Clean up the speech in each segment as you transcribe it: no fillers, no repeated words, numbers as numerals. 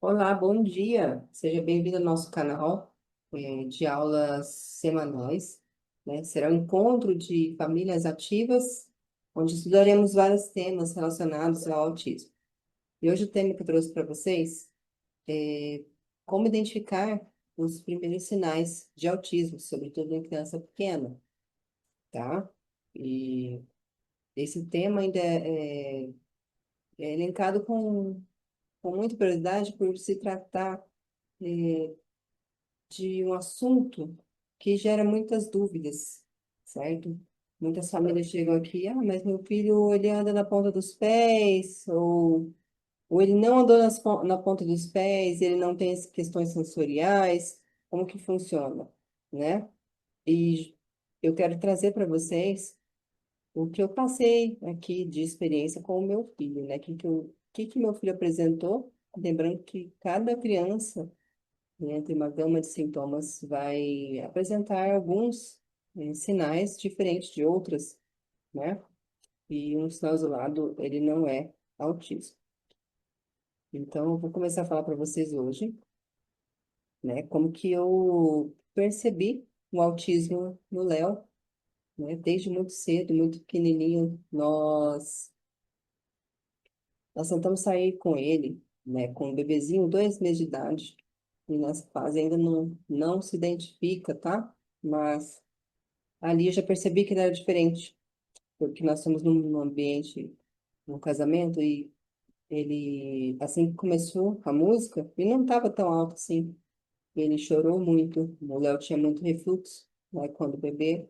Olá, bom dia. Seja bem-vindo ao nosso canal de aulas semanais, né? Será um encontro de famílias ativas, onde estudaremos vários temas relacionados ao autismo. E hoje o tema que eu trouxe para vocês é como identificar os primeiros sinais de autismo, sobretudo em criança pequena, tá? E esse tema ainda é elencado com muita prioridade por se tratar eh, de um assunto que gera muitas dúvidas, certo? Muitas famílias chegam aqui, mas meu filho, ele anda na ponta dos pés, ou ele não andou na ponta dos pés, ele não tem as questões sensoriais, como que funciona, né? E eu quero trazer para vocês o que eu passei aqui de experiência com o meu filho, né? Que meu filho apresentou, lembrando que cada criança entre uma gama de sintomas, vai apresentar alguns sinais diferentes de outras, né? E um sinal isolado, ele não é autismo. Então, eu vou começar a falar para vocês hoje, né, como que eu percebi o autismo no Léo, né? Desde muito cedo, muito pequenininho, nós tentamos sair com ele, né, com um bebezinho, 2 meses de idade, e nessa fase ainda não se identifica, tá? Mas ali eu já percebi que ele era diferente, porque nós estamos num ambiente, num casamento, e ele, assim que começou a música, ele não estava tão alto assim. Ele chorou muito, o Léo tinha muito refluxo, né, quando bebê.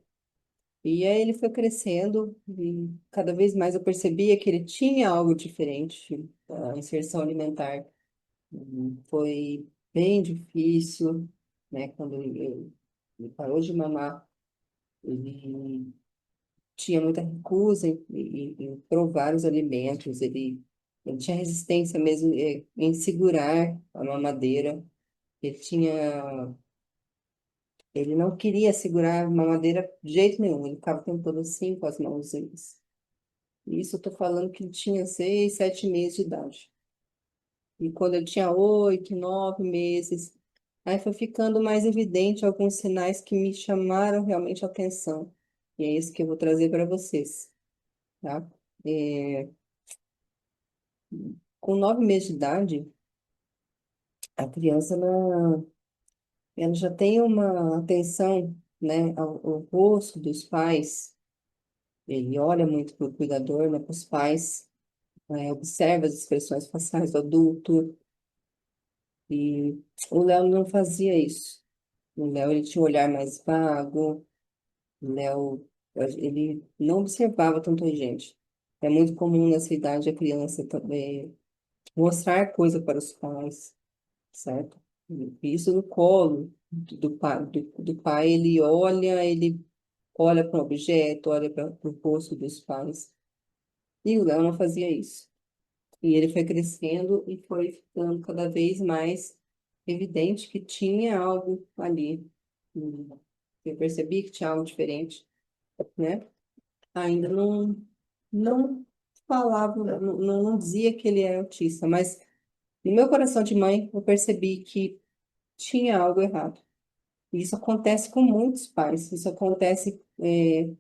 E aí ele foi crescendo, e cada vez mais eu percebia que ele tinha algo diferente. A inserção alimentar foi bem difícil, né, quando ele parou de mamar. Ele tinha muita recusa em provar os alimentos, ele tinha resistência mesmo em segurar a mamadeira, ele tinha, ele não queria segurar a mamadeira de jeito nenhum, ele ficava o tempo todo assim com as mãozinhas. Isso eu tô falando que ele tinha 6, 7 meses de idade. E quando ele tinha 8, 9 meses, aí foi ficando mais evidente alguns sinais que me chamaram realmente a atenção. E é isso que eu vou trazer para vocês, tá? É, com 9 meses de idade, a criança ela já tem uma atenção, né, ao rosto dos pais. Ele olha muito para o cuidador, né, para os pais, observa as expressões faciais do adulto. E o Léo não fazia isso. O Léo ele tinha um olhar mais vago. O Léo ele não observava tanto a gente. É muito comum nessa idade a criança também mostrar coisa para os pais, certo? Isso no colo do pai, ele olha para o objeto, olha para o rosto dos pais. E o Léo não fazia isso. E ele foi crescendo e foi ficando cada vez mais evidente que tinha algo ali. Eu percebi que tinha algo diferente, né? Ainda não falava, não dizia que ele era autista, mas no meu coração de mãe eu percebi que tinha algo errado. E isso acontece com muitos pais, isso acontece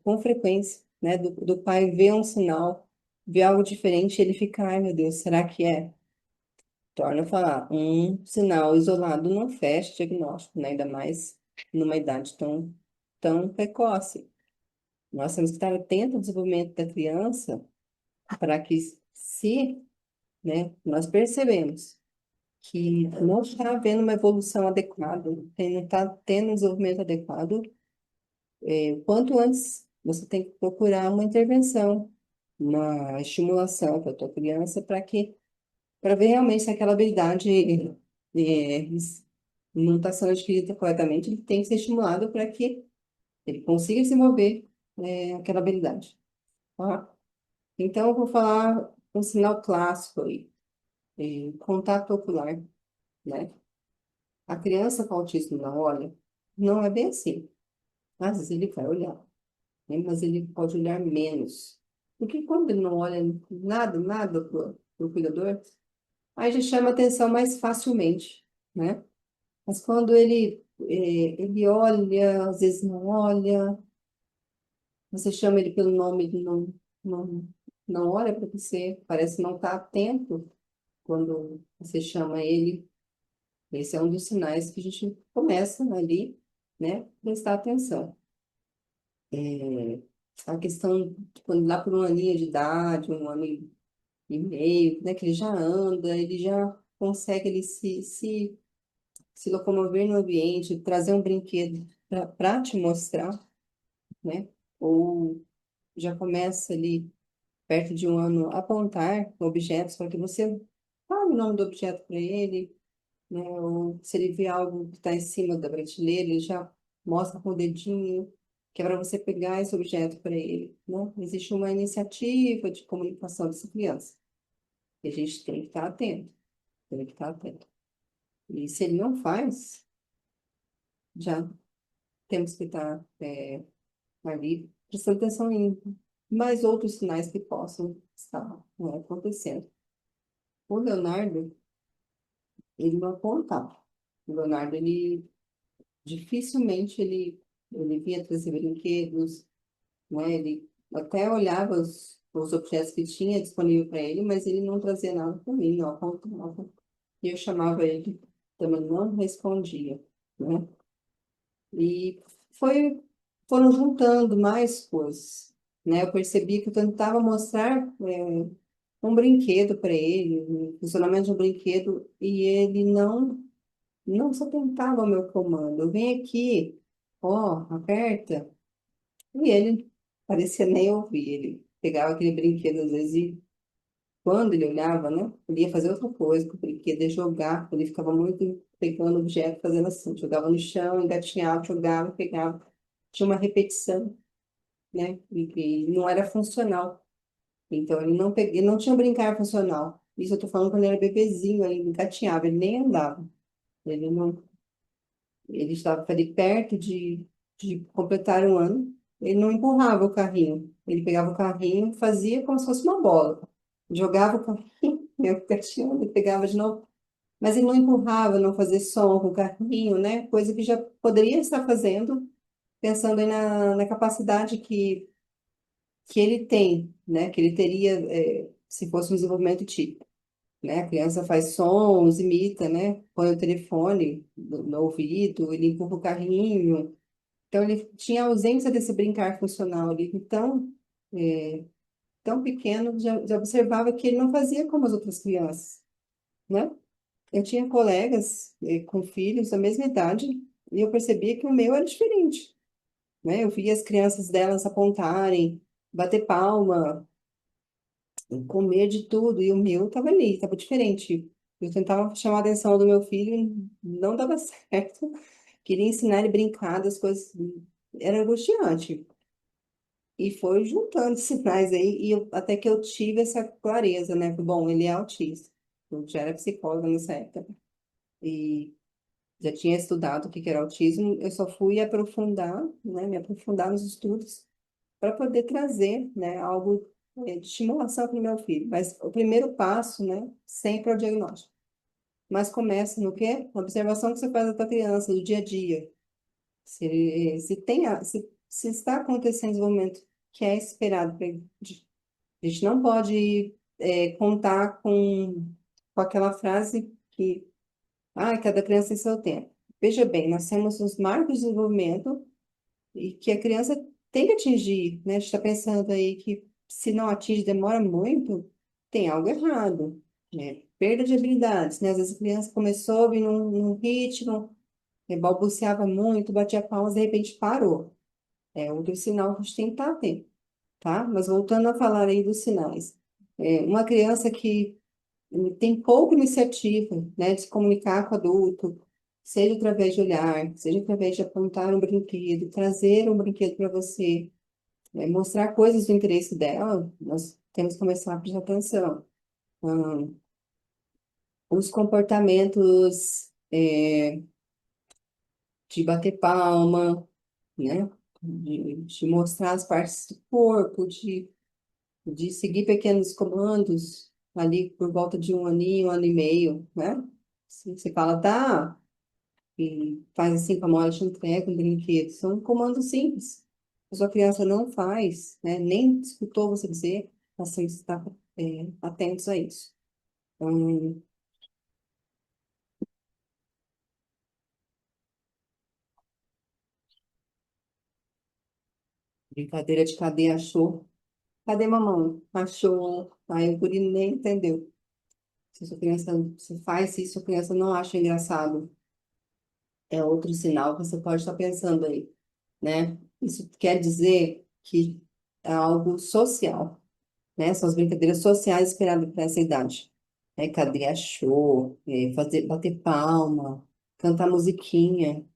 com frequência, né? Do pai ver um sinal, ver algo diferente, e ele fica, ai meu Deus, será que é? Torna a falar, um sinal isolado não fecha diagnóstico, né? Ainda mais numa idade tão precoce. Nós temos que estar atentos ao desenvolvimento da criança para que, se, né, nós percebemos que não está havendo uma evolução adequada, que não está tendo um desenvolvimento adequado, quanto antes você tem que procurar uma intervenção, uma estimulação para a tua criança, para ver realmente se aquela habilidade é, não está sendo adquirida corretamente, ele tem que ser estimulado para que ele consiga desenvolver aquela habilidade. Tá? Então, eu vou falar um sinal clássico aí, contato ocular, né? A criança com autismo não olha, não é bem assim. Às vezes ele vai olhar, né? Mas ele pode olhar menos. Porque quando ele não olha nada para o cuidador, aí já chama atenção mais facilmente, né? Mas quando ele olha, às vezes não olha, você chama ele pelo nome, ele não, não olha para você, parece não estar atento quando você chama ele. Esse é um dos sinais que a gente começa ali, né, prestar atenção. É, a questão, quando lá por uma linha de idade, um ano e meio, né, que ele já anda, ele já consegue ele se locomover no ambiente, trazer um brinquedo para te mostrar, né? Ou já começa ali, perto de um ano, a apontar objetos para que você fale o nome do objeto para ele, né? Ou se ele vê algo que está em cima da prateleira, ele já mostra com o dedinho, que é para você pegar esse objeto para ele, né? Existe uma iniciativa de comunicação dessa criança. E a gente tem que estar atento, tem que estar atento. E se ele não faz, já temos que estar ali prestando atenção em mais outros sinais que possam estar, né, acontecendo. O Leonardo, ele não apontava. O Leonardo, ele dificilmente ele vinha trazer brinquedos, né? Ele até olhava os objetos que tinha disponível para ele, mas ele não trazia nada para mim, não apontava. E eu chamava ele, também não respondia, né? E foi, foram juntando mais coisas, né? Eu percebi que eu tentava mostrar um brinquedo para ele, o funcionamento de um brinquedo, e ele não se atentava ao meu comando. Vem aqui, ó, aperta. E ele parecia nem ouvir. Ele pegava aquele brinquedo às vezes e quando ele olhava, né? Ele ia fazer outra coisa com o brinquedo, ia jogar. Ele ficava muito pegando o objeto, fazendo assim. Jogava no chão, engatinhava, jogava, pegava. Tinha uma repetição, né? E não era funcional. Então ele não tinha um brincar funcional. Isso eu tô falando quando ele era bebezinho, ele engatinhava, ele nem andava. Ele não, ele estava ali perto de completar um ano. Ele não empurrava o carrinho. Ele pegava o carrinho, fazia como se fosse uma bola. Jogava o carrinho, eu gatinho, ele pegava de novo. Mas ele não empurrava, não fazia som com o carrinho, né? Coisa que já poderia estar fazendo, pensando aí na capacidade que ele tem, né? Que ele teria, se fosse um desenvolvimento típico, né? A criança faz sons, imita, né? Põe o telefone no ouvido, ele empurra o carrinho. Então, ele tinha ausência desse brincar funcional ali. Então, é, tão pequeno, já observava que ele não fazia como as outras crianças, né? Eu tinha colegas, com filhos da mesma idade e eu percebia que o meu era diferente, né? Eu via as crianças delas apontarem, bater palma, comer de tudo, e o meu estava ali, estava diferente. Eu tentava chamar a atenção do meu filho, não dava certo. Queria ensinar ele a brincar das coisas, era angustiante. E foi juntando sinais aí, até que eu tive essa clareza, né? Bom, ele é autista. Eu já era psicóloga nessa época. E já tinha estudado o que que era autismo. Eu só fui aprofundar, né? Me aprofundar nos estudos para poder trazer, né? Algo de estimulação para o meu filho. Mas o primeiro passo, né? Sempre é o diagnóstico. Mas começa no quê? Na observação que você faz da tua criança, do dia a dia. Se tem, se está acontecendo o momento que é esperado para ele. A gente não pode contar com aquela frase que, cada criança tem seu tempo. Veja bem, nós temos os marcos de desenvolvimento e que a criança tem que atingir, né? A gente está pensando aí que se não atinge, demora muito, tem algo errado, né? Perda de habilidades, né? Às vezes a criança começou a vir num ritmo, balbuciava muito, batia palmas, de repente parou. É outro sinal que a gente tem que estar atento, tá? Mas voltando a falar aí dos sinais. Uma criança que tem pouca iniciativa, né, de se comunicar com o adulto, seja através de olhar, seja através de apontar um brinquedo, trazer um brinquedo para você, mostrar coisas do interesse dela, nós temos que começar a prestar atenção. Hum, os comportamentos, de bater palma, né, de mostrar as partes do corpo, de seguir pequenos comandos, ali por volta de um aninho, um ano e meio, né? Você fala, tá, e faz assim com a mão, ela te entrega um brinquedo. São comandos simples. A sua criança não faz, né? Nem escutou você dizer, assim, está atentos a isso. Então, brincadeira de cadê achou? Cadê mamãe? Achou. Aí o guri nem entendeu. Se sua criança se faz isso, a criança não acha engraçado. É outro sinal que você pode estar pensando aí, né? Isso quer dizer que é algo social, né? São as brincadeiras sociais esperadas para essa idade. É cadeia show, fazer, bater palma, cantar musiquinha.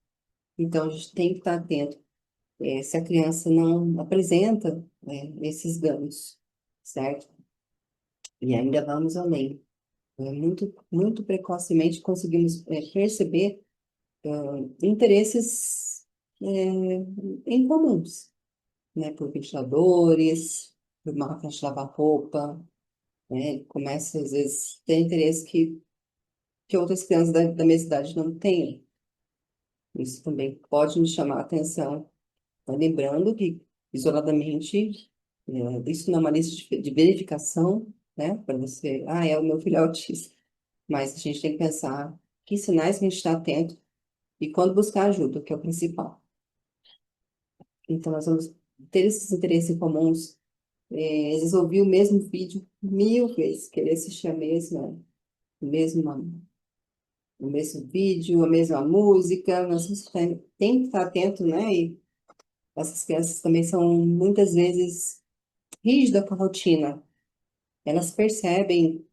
Então, a gente tem que estar atento. Se a criança não apresenta, esses danos, certo? E ainda vamos além. Muito, muito precocemente conseguimos, perceber interesses, em comuns, né? Por ventiladores, por máquina de lavar roupa, né? Ele começa, às vezes, a ter interesse que outras crianças da mesma idade não têm. Isso também pode nos chamar a atenção. Tá? Lembrando que, isoladamente, isso não é uma lista de verificação, né? Para você, é o meu filho é autista. Mas a gente tem que pensar que sinais que a gente está atento e quando buscar ajuda, que é o principal. Então, nós vamos ter esses interesses comuns, às vezes ouvir o mesmo vídeo 1000 vezes, querer assistir o mesmo, o mesmo vídeo, a mesma música, nós tem que estar atento, né? E essas crianças também são muitas vezes rígidas com a rotina. Elas percebem,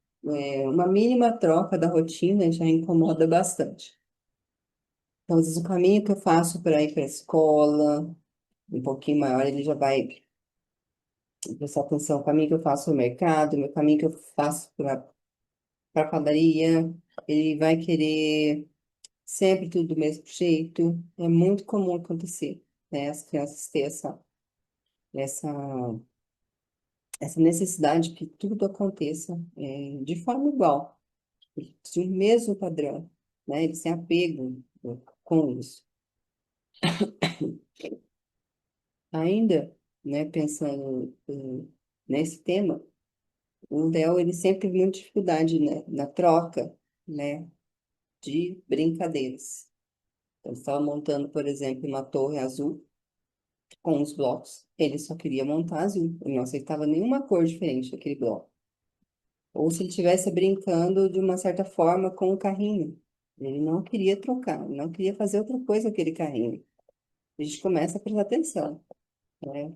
uma mínima troca da rotina já incomoda bastante. Então, às vezes, o caminho que eu faço para ir para a escola, um pouquinho maior, ele já vai prestar atenção. O caminho que eu faço no mercado, o caminho que eu faço para a padaria, ele vai querer sempre tudo do mesmo jeito. É muito comum acontecer, né? As crianças terem essa, essa necessidade que tudo aconteça, de forma igual, de um mesmo padrão, né? Eles têm apego, com isso. Ainda, né, pensando, nesse tema, o Léo, ele sempre teve muita dificuldade, né, na troca, né, de brincadeiras. Então, ele estava montando, por exemplo, uma torre azul com os blocos. Ele só queria montar azul. Ele não aceitava nenhuma cor diferente daquele bloco. Ou se ele estivesse brincando de uma certa forma com o carrinho. Ele não queria trocar, não queria fazer outra coisa com aquele carrinho. A gente começa a prestar atenção, né?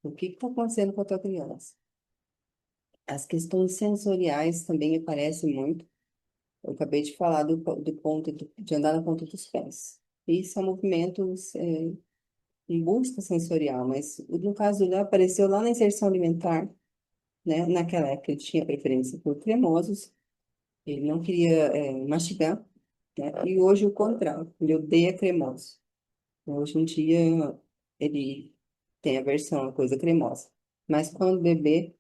O que está acontecendo com a tua criança? As questões sensoriais também aparecem muito. Eu acabei de falar do ponto de andar na ponta dos pés. Isso são movimentos, em busca sensorial, mas no caso dele apareceu lá na inserção alimentar, né? Naquela época ele tinha preferência por cremosos, ele não queria, mastigar, né? E hoje o contrário, ele odeia cremosos. Hoje em dia ele tem aversão à coisa cremosa. Mas quando bebê,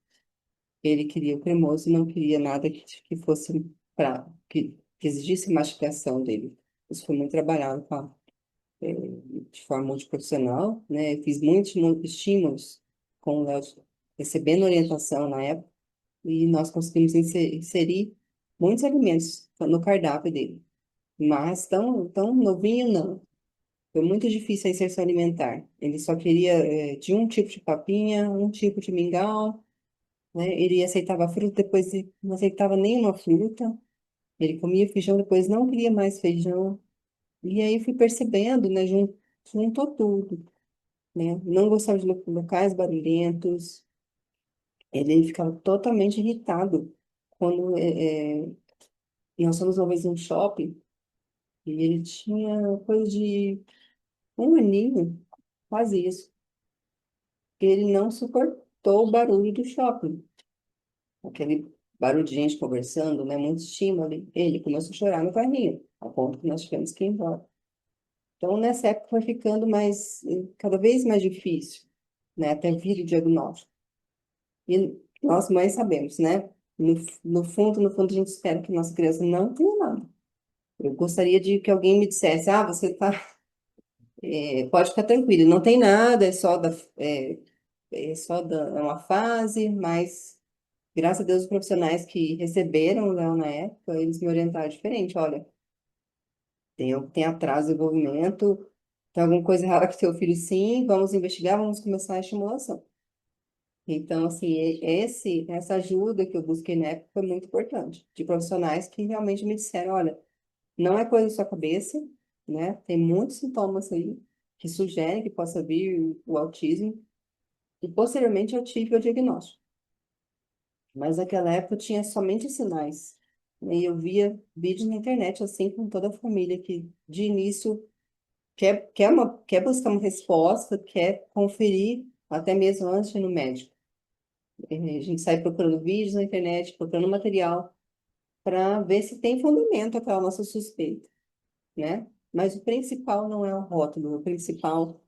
ele queria o cremoso e não queria nada que fosse que exigisse mastigação dele. Isso foi muito trabalhado de forma multiprofissional, né? Eu fiz muitos estímulos com o Léo, recebendo orientação na época, e nós conseguimos inserir muitos alimentos no cardápio dele. Mas tão novinho, não. Foi muito difícil a inserção alimentar. Ele só queria, de um tipo de papinha, um tipo de mingau, né? Ele aceitava fruta, depois ele não aceitava nenhuma fruta. Ele comia feijão, depois não queria mais feijão. E aí fui percebendo, né? Juntou tudo, né? Não gostava de locais barulhentos. Ele ficava totalmente irritado quando, nós fomos uma vez em um shopping e ele tinha coisa de um aninho, quase isso. Ele não suportou o barulho do shopping. Aquele barulho de gente conversando, né? Muito estímulo ali. Ele começou a chorar no carrinho, a ponto que nós tivemos que ir embora. Então, nessa época foi ficando cada vez mais difícil, né? Até vir o diagnóstico. E nós mães sabemos, né? No, no fundo, a gente espera que nossa criança não tenha nada. Eu gostaria de que alguém me dissesse, ah, você tá, pode ficar tranquilo, não tem nada, é só da, é uma fase, mas graças a Deus os profissionais que receberam o Léo na época, eles me orientaram diferente, olha, tem atraso de desenvolvimento, tem alguma coisa errada com seu filho, sim, vamos investigar, vamos começar a estimulação. Então, assim, essa ajuda que eu busquei na época foi muito importante, de profissionais que realmente me disseram, olha, não é coisa da sua cabeça, né? Tem muitos sintomas aí que sugerem que possa vir o autismo, e posteriormente eu tive o diagnóstico. Mas naquela época eu tinha somente sinais. E eu via vídeos na internet, assim, com toda a família, que de início quer buscar uma resposta, quer conferir, até mesmo antes de ir no médico. A gente sai procurando vídeos na internet, procurando material, para ver se tem fundamento aquela nossa suspeita, né? Mas o principal não é o rótulo, o principal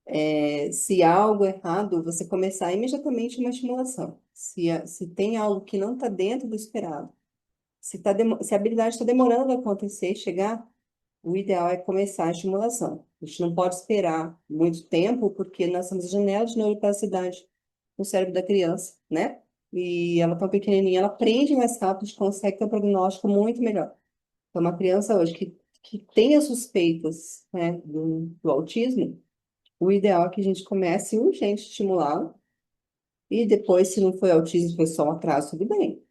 é se há algo errado, você começar imediatamente uma estimulação. Se tem algo que não está dentro do esperado, se a habilidade está demorando a acontecer, chegar, o ideal é começar a estimulação. A gente não pode esperar muito tempo, porque nós temos janela de neuroplasticidade no cérebro da criança, né? E ela tão pequenininha, ela aprende mais rápido, a gente consegue ter um prognóstico muito melhor. Então, uma criança hoje que tenha suspeitas, né, do autismo, o ideal é que a gente comece urgente a estimulá-la, e depois, se não foi autismo, foi só um atraso, tudo bem,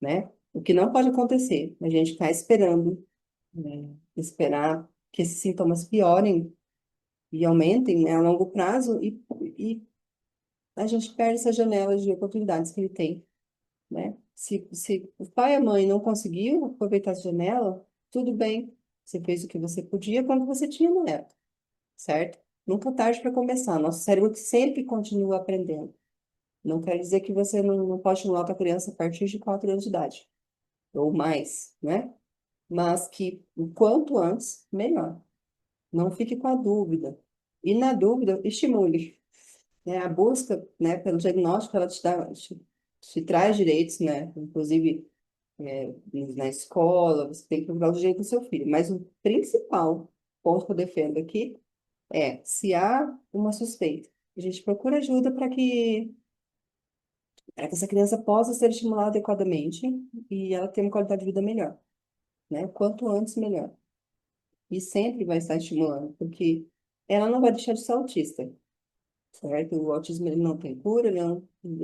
né? O que não pode acontecer, a gente ficar esperando, né, esperar que esses sintomas piorem e aumentem, né, a longo prazo, e a gente perde essas janelas de oportunidades que ele tem, né? Se o pai e a mãe não conseguiu aproveitar essa janela, tudo bem, você fez o que você podia quando você tinha na época, certo? Nunca é tarde para começar, nosso cérebro sempre continua aprendendo. Não quer dizer que você não pode estimular a criança a partir de 4 anos de idade, ou mais, né? Mas que o quanto antes, melhor. Não fique com a dúvida. E na dúvida, estimule, né? A busca, né, pelo diagnóstico, ela te traz direitos, né? Inclusive, na escola, você tem que procurar o direito do seu filho. Mas o principal ponto que eu defendo aqui é, se há uma suspeita, a gente procura ajuda para que essa criança possa ser estimulada adequadamente e ela tenha uma qualidade de vida melhor, né? Quanto antes, melhor. E sempre vai estar estimulando, porque ela não vai deixar de ser autista, certo? O autismo ele não tem cura, ele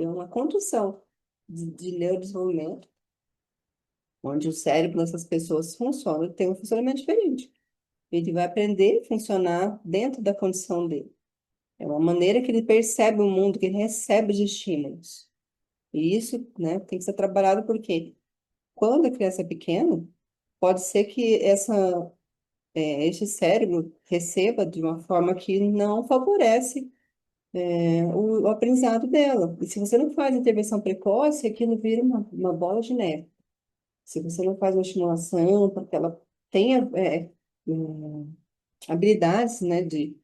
é uma condução de neurodesenvolvimento, onde o cérebro dessas pessoas funciona, tem um funcionamento diferente. Ele vai aprender a funcionar dentro da condição dele. É uma maneira que ele percebe o mundo, que ele recebe os estímulos. E isso, né, tem que ser trabalhado porque quando a criança é pequena, pode ser que este cérebro receba de uma forma que não favorece, o aprendizado dela. E se você não faz intervenção precoce, aquilo vira uma bola de neve. Se você não faz uma estimulação para que ela tenha, habilidades, né, de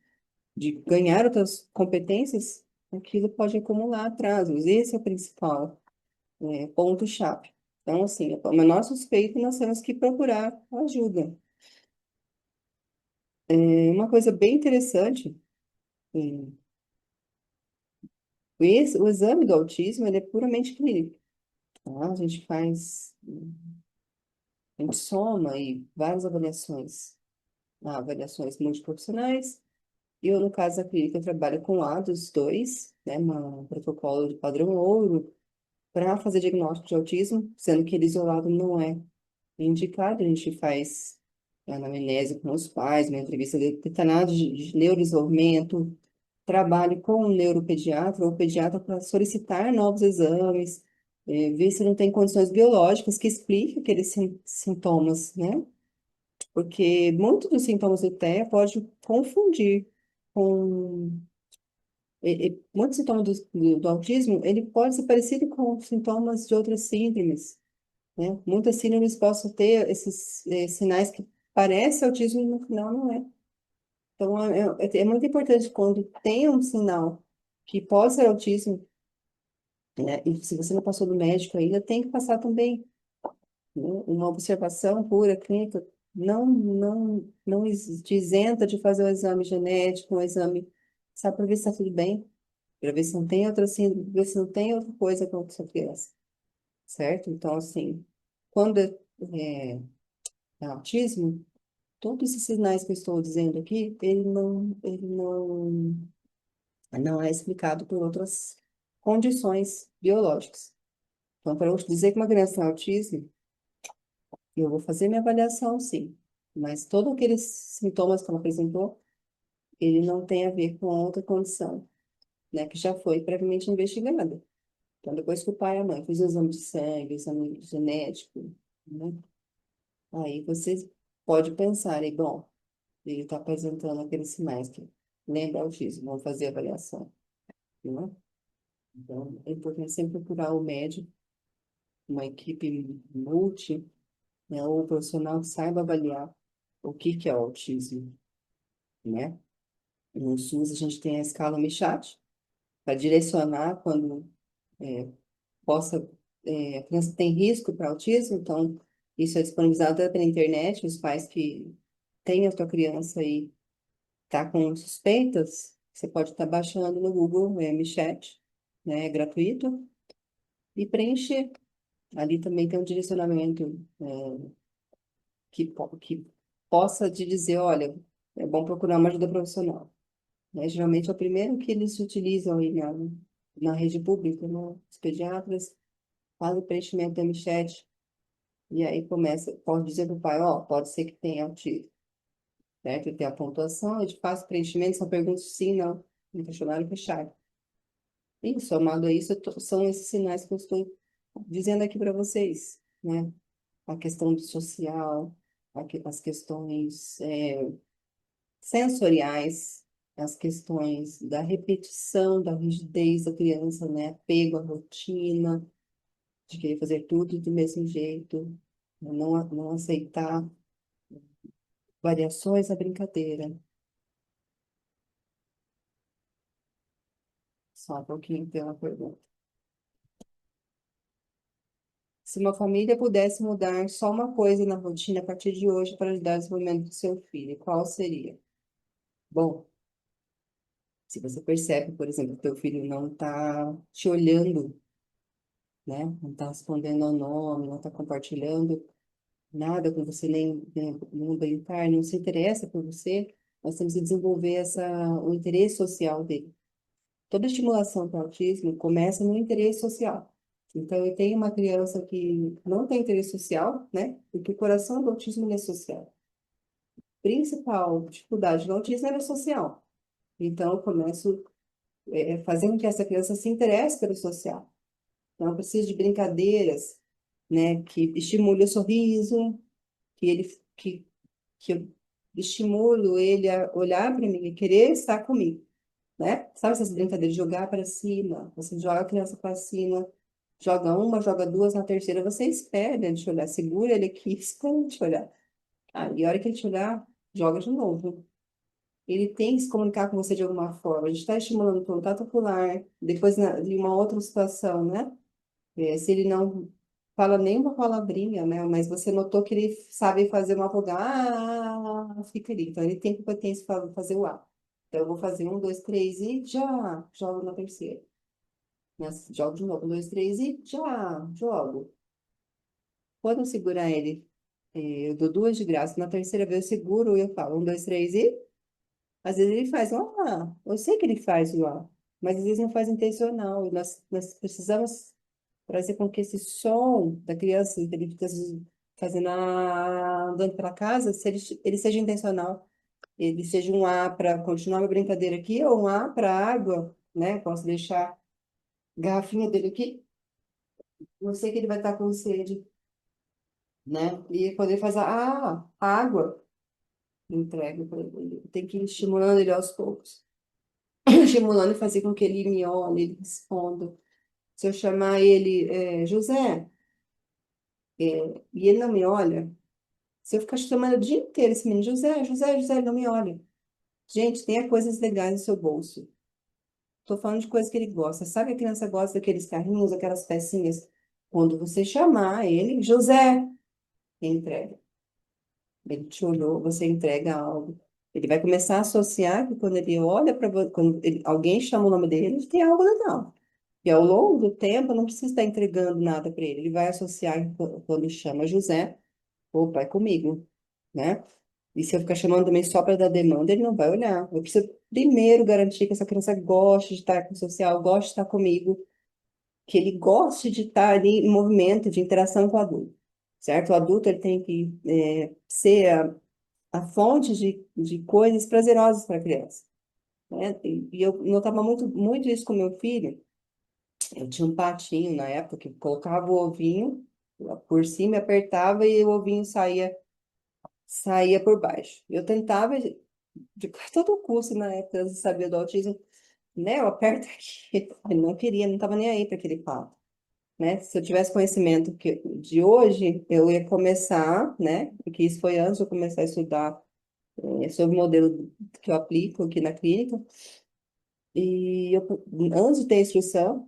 ganhar outras competências, aquilo pode acumular atrasos. Esse é o principal, ponto-chave. Então, assim, a menor suspeita, nós temos que procurar ajuda. Uma coisa bem interessante, é, o exame do autismo, ele é puramente clínico, tá? A gente soma aí várias avaliações, avaliações multiprofissionais. Eu, no caso da clínica, trabalho com ADOS 2, né, um protocolo de padrão ouro, para fazer diagnóstico de autismo, sendo que ele isolado não é indicado. A gente faz anamnese com os pais, uma entrevista detalhada de neurodesenvolvimento, trabalho com o neuropediatra ou pediatra para solicitar novos exames, ver se não tem condições biológicas que expliquem aqueles sintomas, né? Porque muitos dos sintomas do TEA pode confundir com... muitos sintomas do autismo, ele pode ser parecido com sintomas de outras síndromes, né? Muitas síndromes possam ter esses sinais que parecem autismo e no final não é. Então, é muito importante quando tem um sinal que pode ser autismo, né? E se você não passou do médico ainda, tem que passar também, né? Uma observação pura, clínica, não te isenta de fazer um exame genético, um exame, sabe, para ver se está tudo bem, para ver se não tem outra, assim, ver se não tem outra coisa com a sua criança, certo? Então, assim, quando é autismo, todos esses sinais que eu estou dizendo aqui, não é explicado por outras condições biológicas. Então, para eu dizer que uma criança tem autismo, eu vou fazer minha avaliação, sim. Mas todos aqueles sintomas que ela apresentou, ele não tem a ver com outra condição, né, que já foi previamente investigada. Então, depois que o pai e a mãe fiz o exame de sangue, o exame genético, né, aí você pode pensar, e, bom, ele está apresentando aqueles sinais que lembra autismo, vamos fazer a avaliação, né? Então, é importante sempre procurar o médico, uma equipe multi, né, ou um profissional que saiba avaliar o que que é o autismo, né? No SUS, a gente tem a escala Michat, para direcionar quando é, possa, a criança tem risco para autismo, então isso é disponibilizado até pela internet, os pais que têm a tua criança aí tá com suspeitas, você pode estar baixando no Google, Michat, né, é gratuito, e preencher. Ali também tem um direcionamento que possa te dizer, olha, é bom procurar uma ajuda profissional, né? Geralmente é o primeiro que eles utilizam aí na rede pública, né? Os pediatras fazem o preenchimento da MCHAT e aí começa, pode dizer para o pai, ó, pode ser que tenha autismo, certo? Tem a pontuação, a gente faz o preenchimento, são perguntas sim, não, no questionário fechado. E somado a isso, são esses sinais que eu estou dizendo aqui para vocês, né? A questão do social, as questões sensoriais, as questões da repetição, da rigidez da criança, né? Apego à rotina, de querer fazer tudo do mesmo jeito, não aceitar variações à brincadeira. Só um pouquinho, tem uma pergunta. Se uma família pudesse mudar só uma coisa na rotina a partir de hoje para ajudar o desenvolvimento do seu filho, qual seria? Bom, se você percebe, por exemplo, que teu filho não está te olhando, né? Não está respondendo ao nome, não está compartilhando nada com você, nem no brincar, não se interessa por você, nós temos que desenvolver o interesse social dele. Toda estimulação para o autismo começa no interesse social. Então, eu tenho uma criança que não tem interesse social, né? Porque o coração do autismo ele é social. Principal dificuldade do autismo é social. Então, eu começo fazendo com que essa criança se interesse pelo social. Então, eu preciso de brincadeiras, né, que estimule o sorriso, que ele que eu estimulo ele a olhar para mim e querer estar comigo, né? Sabe essas brincadeiras de jogar para cima? Você joga a criança para cima, joga uma, joga duas, na terceira você espera ele te olhar, segura ele aqui, espera ele te olhar. Ah, e a hora que ele te olhar, joga de novo. Ele tem que se comunicar com você de alguma forma. A gente está estimulando o contato ocular, depois em uma outra situação, né? Se ele não fala nem uma palavrinha, né? Mas você notou que ele sabe fazer uma vogal, fica ali. Então, ele tem competência para fazer o A. Então, eu vou fazer um, dois, três e já jogo na terceira. Né? Jogo de novo, um, dois, três e já jogo. Quando eu segurar ele, eu dou duas de graça. Na terceira vez eu seguro e eu falo um, dois, três e... Às vezes ele faz um A. Eu sei que ele faz o A, mas às vezes não faz intencional. E nós precisamos fazer com que esse som da criança, que ele fica fazendo andando pela casa, se ele seja intencional. Ele seja um A para continuar a brincadeira aqui, ou um A para água, né? Posso deixar a garrafinha dele aqui. Eu sei que ele vai estar com sede, né? E quando ele faz água, eu entrego para ele. Tem que ir estimulando ele aos poucos. Estimulando e fazer com que ele me olhe, ele responda. Se eu chamar ele, José, e ele não me olha, se eu ficar chamando o dia inteiro esse menino, José, José, José, ele não me olha. Gente, tenha coisas legais no seu bolso. tô falando de coisa que ele gosta. Sabe que a criança gosta daqueles carrinhos, aquelas pecinhas? Quando você chamar ele, José, entrega. Ele te olhou, você entrega algo. Ele vai começar a associar que quando ele olha para quando alguém chama o nome dele, ele tem algo legal. E ao longo do tempo, não precisa estar entregando nada para ele. Ele vai associar quando chama José, opa, é comigo, né? E se eu ficar chamando também só para dar demanda, ele não vai olhar. Eu preciso primeiro garantir que essa criança goste de estar com o social, goste de estar comigo, que ele goste de estar ali em movimento, de interação com o adulto, certo? O adulto ele tem que ser a fonte de coisas prazerosas para a criança, né? E eu notava muito isso com meu filho. Eu tinha um patinho na época que colocava o ovinho por cima, apertava e o ovinho saía por baixo. Eu tentava de todo custo na época, eu sabia do autismo, né? Eu aperto aqui. Ele não queria, não estava nem aí para aquele pato, né? Se eu tivesse conhecimento de hoje, eu ia começar, né? Porque isso foi antes de eu começar a estudar sobre o modelo que eu aplico aqui na clínica. E antes de ter instrução,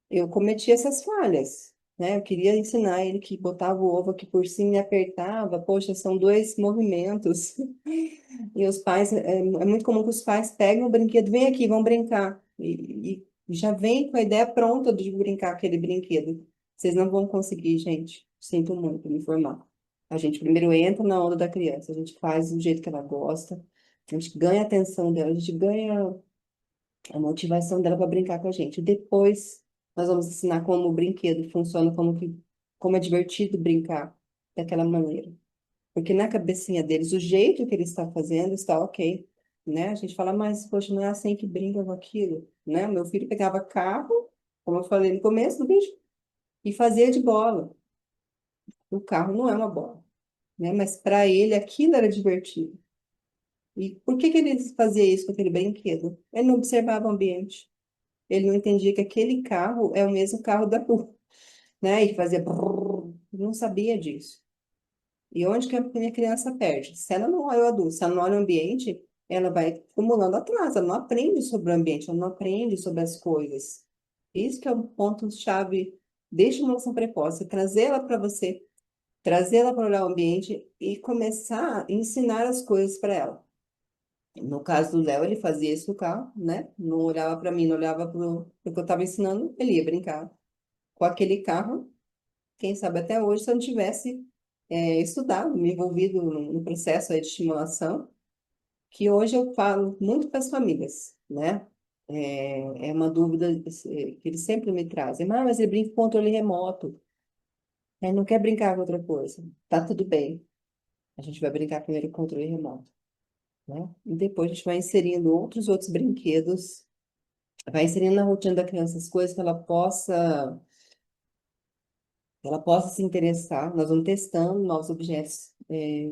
eu cometi essas falhas, né? Eu queria ensinar ele que botava o ovo aqui por cima e apertava. Poxa, são dois movimentos. E os pais, é muito comum que os pais peguem o brinquedo, vem aqui, vão brincar. E já vem com a ideia pronta de brincar aquele brinquedo. Vocês não vão conseguir, gente. Sinto muito me informar. A gente primeiro entra na onda da criança, a gente faz do jeito que ela gosta, a gente ganha a atenção dela, a gente ganha a motivação dela para brincar com a gente. Depois, nós vamos ensinar como o brinquedo funciona, como é divertido brincar daquela maneira. Porque na cabecinha deles, o jeito que ele está fazendo está ok, né? A gente fala, mas, poxa, não é assim que brinca com aquilo, né? Meu filho pegava carro, como eu falei no começo do vídeo, e fazia de bola. O carro não é uma bola, né? Mas para ele aquilo era divertido. E por que que ele fazia isso com aquele brinquedo? Ele não observava o ambiente. Ele não entendia que aquele carro é o mesmo carro da rua, né? E fazia brrr, não sabia disso. E onde que a minha criança perde? Se ela não olha o adulto, se ela não olha o ambiente, ela vai acumulando atrás, ela não aprende sobre o ambiente, ela não aprende sobre as coisas. Isso que é um ponto-chave de estimulação precoce, trazê-la para você, trazê-la para olhar o ambiente e começar a ensinar as coisas para ela. No caso do Léo, ele fazia isso no carro, né? Não olhava para mim, não olhava para o que eu estava ensinando, ele ia brincar com aquele carro. Quem sabe até hoje, se eu não tivesse estudado, me envolvido no processo aí de estimulação, que hoje eu falo muito para as famílias, né? É uma dúvida que eles sempre me trazem. Mas ele brinca com controle remoto, ele não quer brincar com outra coisa. Tá tudo bem, a gente vai brincar primeiro com controle remoto, né? E depois a gente vai inserindo outros brinquedos, vai inserindo na rotina da criança as coisas que ela possa se interessar. Nós vamos testando novos objetos.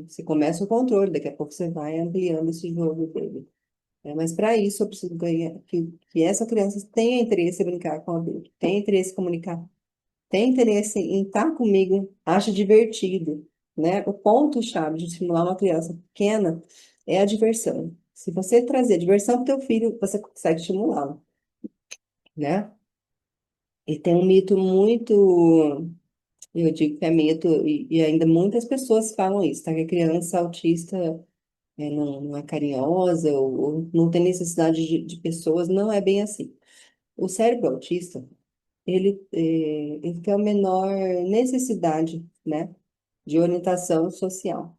Você começa o controle, daqui a pouco você vai ampliando esse jogo dele. Mas para isso eu preciso ganhar que essa criança tenha interesse em brincar com o adulto, tenha interesse em comunicar, tenha interesse em estar comigo, acha divertido, né? O ponto-chave de estimular uma criança pequena é a diversão. Se você trazer diversão para o teu filho, você consegue estimulá-lo, né? E tem um mito muito. Eu digo que é mito, e ainda muitas pessoas falam isso, tá? Que a criança autista não é carinhosa ou não tem necessidade de pessoas, não é bem assim. O cérebro autista, ele tem a menor necessidade, né, de orientação social.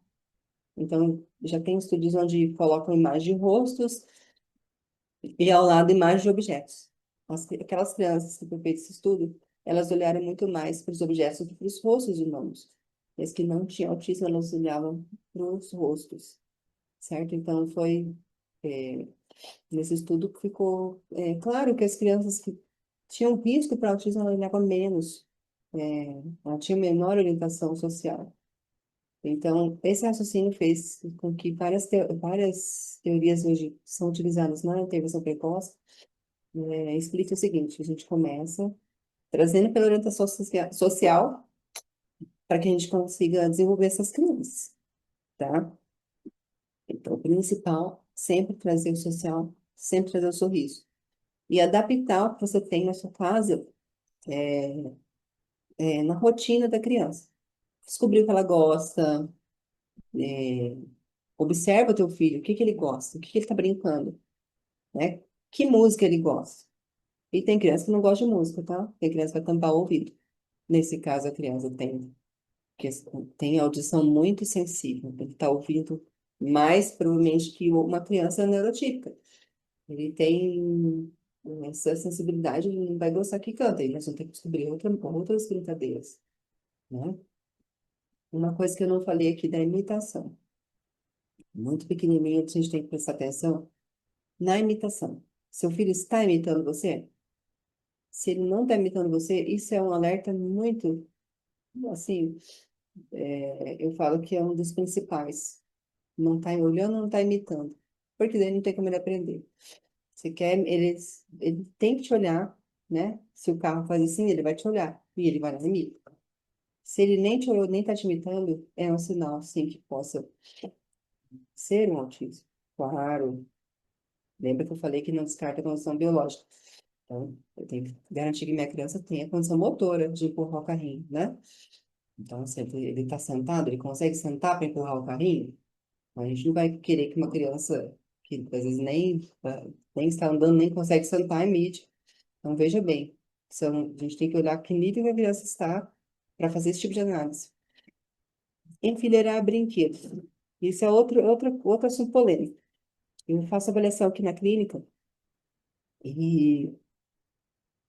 Então, já tem estudos onde colocam imagens de rostos e ao lado imagens de objetos. Aquelas crianças que foi feito esse estudo, elas olharam muito mais para os objetos do que para os rostos humanos. E as que não tinham autismo, elas olhavam para os rostos, certo? Então, é, nesse estudo que ficou claro que as crianças que tinham risco para autismo, elas olhavam menos, ela tinha menor orientação social. Então, esse raciocínio fez com que várias teorias hoje que são utilizadas na intervenção precoce explica o seguinte: a gente começa trazendo pela orientação social para que a gente consiga desenvolver essas crianças, tá? Então, o principal, sempre trazer o social, sempre trazer o sorriso. e adaptar o que você tem na sua casa na rotina da criança. Descobrir o que ela gosta, é, observa o teu filho, o que que ele gosta, o que que ele está brincando, né? Que música ele gosta. E tem criança que não gosta de música, tá? Tem criança que vai tampar o ouvido. Nesse caso, a criança que tem audição muito sensível, ele está ouvindo mais provavelmente que uma criança neurotípica. Ele tem essa sensibilidade, ele não vai gostar que canta, nós vamos ter que descobrir outras brincadeiras, né? Uma coisa que eu não falei aqui da imitação. Muito pequenininho, a gente tem que prestar atenção na imitação. Seu filho está imitando você? Se ele não está imitando você, isso é um alerta muito, assim, eu falo que é um dos principais. Não está olhando, não está imitando. Porque daí não tem como ele aprender. Você quer, ele tem que te olhar, né? Se o carro faz assim, ele vai te olhar. E ele vai lá e imita. Se ele nem te olhou, nem está te imitando, é um sinal, sim, que possa ser um autismo. Claro. Lembra que eu falei que não descarta a condição biológica. Então, eu tenho que garantir que minha criança tenha condição motora de empurrar o carrinho, né? Então, se ele está sentado, ele consegue sentar para empurrar o carrinho? A gente não vai querer que uma criança que às vezes nem está andando, nem consegue sentar, imite. Então, veja bem, a gente tem que olhar que nível a criança está para fazer esse tipo de análise. Enfileirar brinquedos. Isso é outro assunto polêmico. Eu faço avaliação aqui na clínica e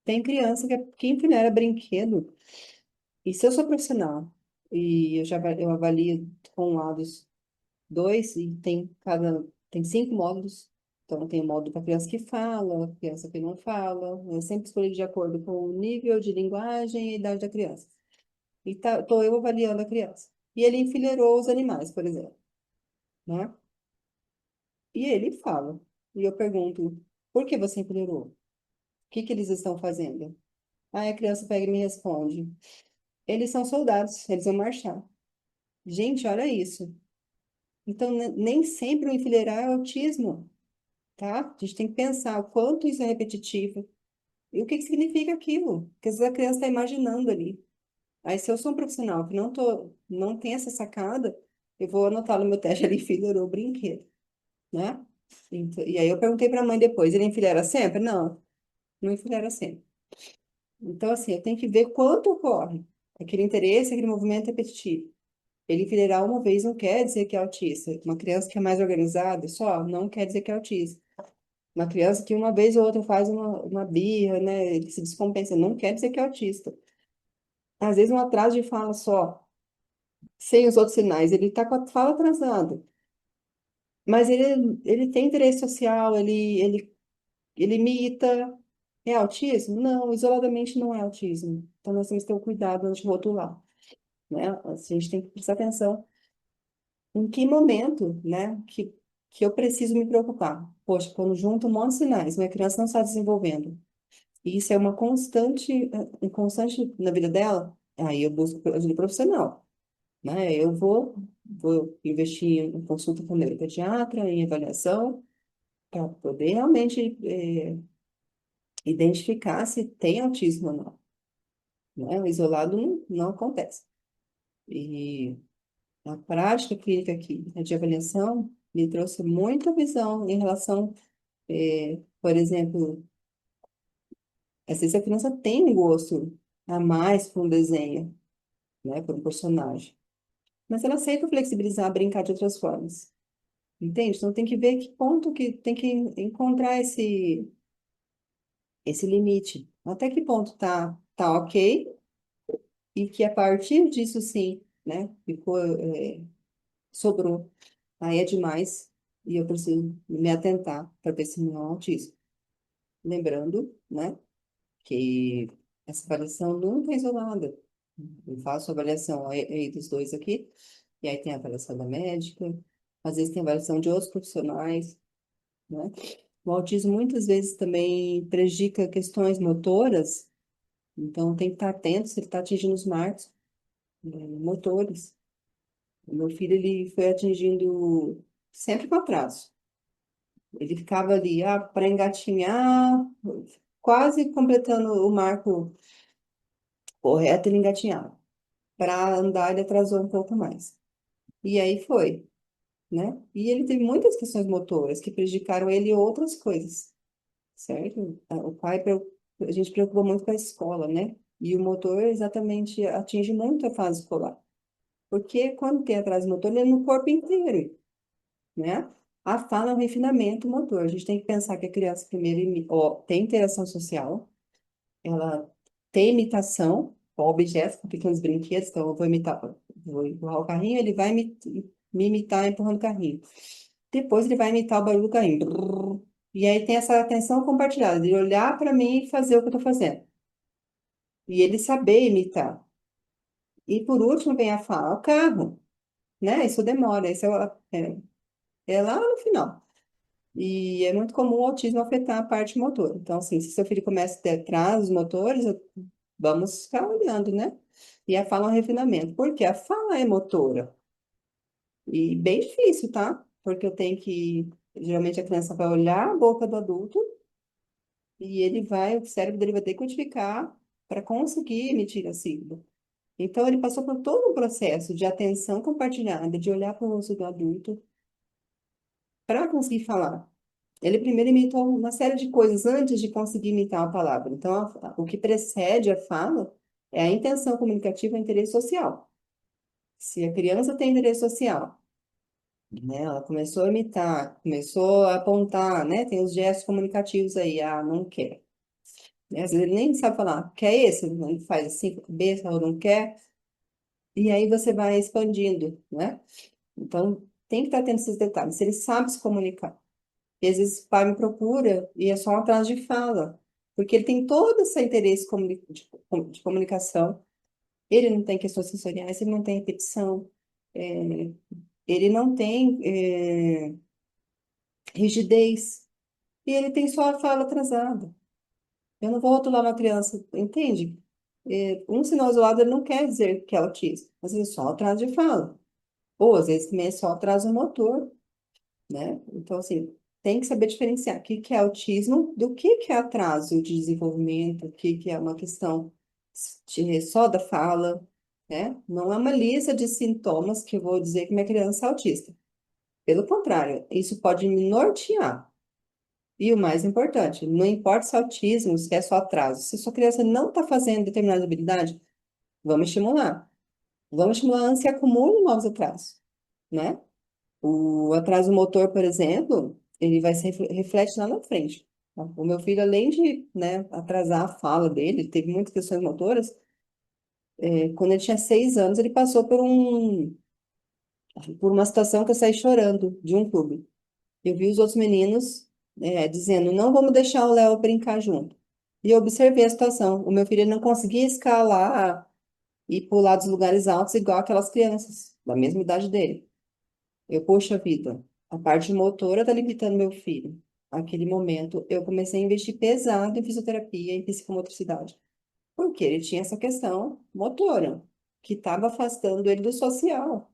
tem criança que enfileira brinquedo. E se eu sou profissional e eu avalio com lados dois e tem 5 módulos. Então, tem o módulo para criança que fala, criança que não fala. Eu sempre escolho de acordo com o nível de linguagem e a idade da criança. E tô eu avaliando a criança. E ele enfileirou os animais, por exemplo, né? E ele fala. E eu pergunto, por que você enfileirou? O que que eles estão fazendo? Aí a criança pega e me responde. Eles são soldados, eles vão marchar. Gente, olha isso. Então, nem sempre o enfileirar é autismo, tá? A gente tem que pensar o quanto isso é repetitivo e o que que significa aquilo. Porque às vezes a criança está imaginando ali. Aí, se eu sou um profissional que não tem essa sacada, eu vou anotar no meu teste ali, enfileirou o brinquedo, né? Então, e aí eu perguntei para a mãe depois, ele enfileira sempre? Não, não enfileira sempre. Então, assim, eu tenho que ver quanto ocorre aquele interesse, aquele movimento repetitivo. Ele enfileirar uma vez não quer dizer que é autista. Uma criança que é mais organizada só não quer dizer que é autista. Uma criança que uma vez ou outra faz uma birra, né? Ele se descompensa, não quer dizer que é autista. Às vezes um atraso de fala só, sem os outros sinais, ele está com a fala atrasada. Mas ele tem interesse social, ele imita. É autismo? Não, isoladamente não é autismo. Então nós temos que ter um cuidado antes de rotular, né? Assim, a gente tem que prestar atenção em que momento, né, que eu preciso me preocupar. Poxa, quando junto um monte de sinais, minha criança não está desenvolvendo. E isso é um constante na vida dela, aí eu busco ajuda profissional, né? Vou investir em consulta com neuropediatra, em avaliação, para poder realmente identificar se tem autismo ou não, né? O isolado não acontece. E a prática clínica aqui, a de avaliação, me trouxe muita visão em relação, por exemplo, às vezes a criança tem um gosto a mais por um desenho, né, por um personagem. Mas ela aceita flexibilizar, brincar de outras formas. Entende? Então tem que ver que ponto que tem que encontrar esse limite. Até que ponto tá ok e que a partir disso sim, né? Sobrou. Aí é demais e eu preciso me atentar para ver se não é um autismo. Lembrando, né, que essa avaliação nunca é isolada. Eu faço avaliação aí dos dois aqui, e aí tem a avaliação da médica, às vezes tem avaliação de outros profissionais, né? O autismo muitas vezes também prejudica questões motoras, então tem que estar atento se ele está atingindo os marcos, motores. O meu filho, ele foi atingindo sempre com atraso. Ele ficava ali, para engatinhar, quase completando o marco correto, ele engatinhava. Para andar, ele atrasou um pouco mais. E aí foi, né? E ele teve muitas questões motoras que prejudicaram ele e outras coisas, certo? A gente preocupa muito com a escola, né? E o motor exatamente atinge muito a fase escolar. Porque quando tem atraso motor, ele é no corpo inteiro, né? A fala é um refinamento motor. A gente tem que pensar que a criança primeiro tem interação social, ela tem imitação com objetos, com pequenos brinquedos, então eu vou imitar, vou empurrar o carrinho, ele vai me imitar empurrando o carrinho. Depois ele vai imitar o barulho do carrinho. Brrr. E aí tem essa atenção compartilhada, de olhar para mim e fazer o que eu estou fazendo. E ele saber imitar. E por último vem a fala, o carro, né? Isso demora, é lá no final. E é muito comum o autismo afetar a parte motora. Então, assim, se seu filho começa a ter atrasos motores, vamos ficar olhando, né? E a fala é um refinamento. Porque a fala é motora. E bem difícil, tá? Porque eu tenho que. Geralmente a criança vai olhar a boca do adulto e o cérebro dele vai ter que codificar para conseguir emitir a sílaba. Então, ele passou por todo um processo de atenção compartilhada, de olhar para o rosto do adulto para conseguir falar. Ele primeiro imitou uma série de coisas antes de conseguir imitar a palavra. Então, o que precede a fala é a intenção comunicativa e o interesse social. Se a criança tem interesse social, né, ela começou a imitar, começou a apontar, né, tem os gestos comunicativos aí, não quer. Né, às vezes ele nem sabe falar, quer esse? Ele faz assim com a cabeça, ou não quer, e aí você vai expandindo, né? Então, tem que estar atento a esses detalhes. Se ele sabe se comunicar. E às vezes o pai me procura e é só um atraso de fala, porque ele tem todo esse interesse de comunicação, ele não tem questões sensoriais, ele não tem repetição, é, ele não tem rigidez, e ele tem só a fala atrasada. Eu não vou rotular uma criança, entende? Um sinal isolado ele não quer dizer que é autismo, às vezes é só atraso de fala, ou às vezes também é só atraso motor, né? Então, assim, tem que saber diferenciar o que que é autismo do que é atraso de desenvolvimento, o que que é uma questão só da fala, né? Não é uma lista de sintomas que eu vou dizer que minha criança é autista. Pelo contrário, isso pode me nortear. E o mais importante, não importa se é autismo, se é só atraso. Se sua criança não está fazendo determinada habilidade, vamos estimular. Vamos estimular antes que acumule novos atrasos, né? O atraso motor, por exemplo, ele vai se reflete lá na frente. Tá? O meu filho, além de, né, atrasar a fala dele, ele teve muitas questões motoras, quando ele tinha 6 anos, ele passou por uma situação que eu saí chorando de um clube. Eu vi os outros meninos, dizendo, não vamos deixar o Léo brincar junto. E eu observei a situação. O meu filho ele não conseguia escalar e pular dos lugares altos igual aquelas crianças da mesma idade dele. Poxa vida, a parte motora tá limitando meu filho. Naquele momento, eu comecei a investir pesado em fisioterapia e psicomotricidade, porque ele tinha essa questão motora, que estava afastando ele do social.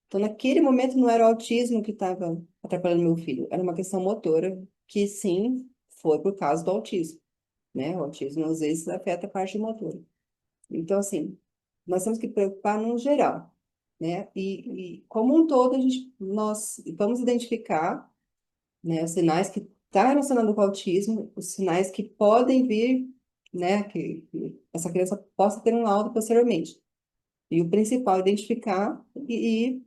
Então, naquele momento, não era o autismo que estava atrapalhando meu filho, era uma questão motora, que sim, foi por causa do autismo, né? O autismo, às vezes, afeta a parte motora. Então, assim, nós temos que preocupar no geral, né? E como um todo, nós vamos identificar, né, os sinais que estão relacionados com o autismo, os sinais que podem vir, né, que essa criança possa ter um laudo posteriormente. E o principal é identificar e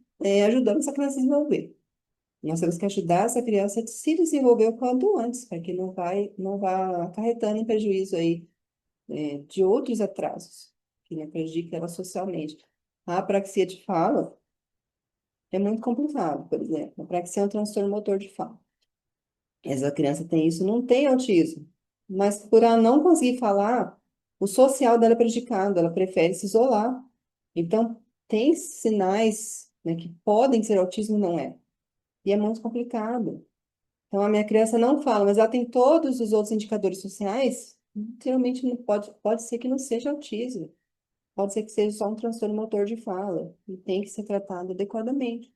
ajudando essa criança a se desenvolver. Nós temos que ajudar essa criança a se desenvolver o quanto antes, para que não vá acarretando em prejuízo aí de outros atrasos, que né, prejudicam ela socialmente. A apraxia de fala é muito complicado, por exemplo. A apraxia é um transtorno motor de fala. Essa criança tem isso, não tem autismo, mas por ela não conseguir falar, o social dela é prejudicado, ela prefere se isolar. Então, tem sinais, né, que podem ser autismo, não é. E é muito complicado. Então, a minha criança não fala, mas ela tem todos os outros indicadores sociais, realmente não pode ser que não seja autismo. Pode ser que seja só um transtorno motor de fala e tem que ser tratado adequadamente.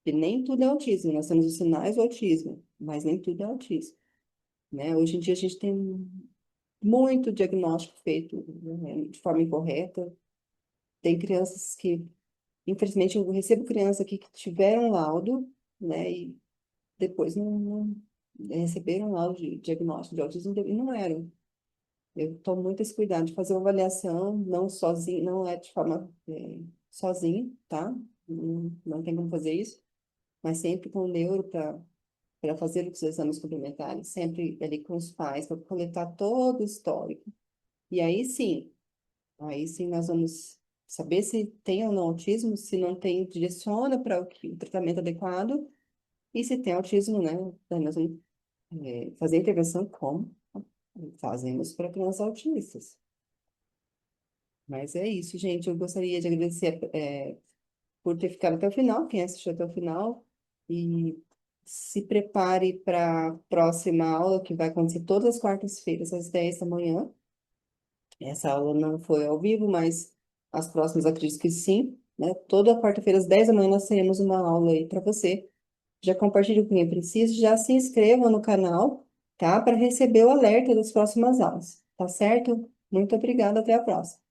que nem tudo é autismo, nós temos os sinais do autismo, mas nem tudo é autismo, né? Hoje em dia a gente tem muito diagnóstico feito, né, de forma incorreta. Tem crianças que, infelizmente, eu recebo crianças aqui que tiveram laudo, né, e depois não receberam laudo de diagnóstico de autismo e não eram. Eu tomo muito esse cuidado de fazer uma avaliação, não sozinho, não é de forma sozinho, tá? Não tem como fazer isso, mas sempre com o neuro para fazer os exames complementares, sempre ali com os pais, para coletar todo o histórico. E aí sim nós vamos saber se tem ou não autismo, se não tem, direciona para o tratamento adequado, e se tem autismo, né? Daí nós vamos fazer a intervenção como fazemos para crianças autistas. Mas é isso, gente. Eu gostaria de agradecer por ter ficado até o final, quem assistiu até o final, e se prepare para a próxima aula, que vai acontecer todas as quartas-feiras, às 10 da manhã. Essa aula não foi ao vivo, mas as próximas acredito que sim, né? Toda quarta-feira, às 10 da manhã, nós teremos uma aula aí para você. Já compartilhe com quem precisa, já se inscreva no canal, tá? Para receber o alerta das próximas aulas, tá certo? Muito obrigada, até a próxima.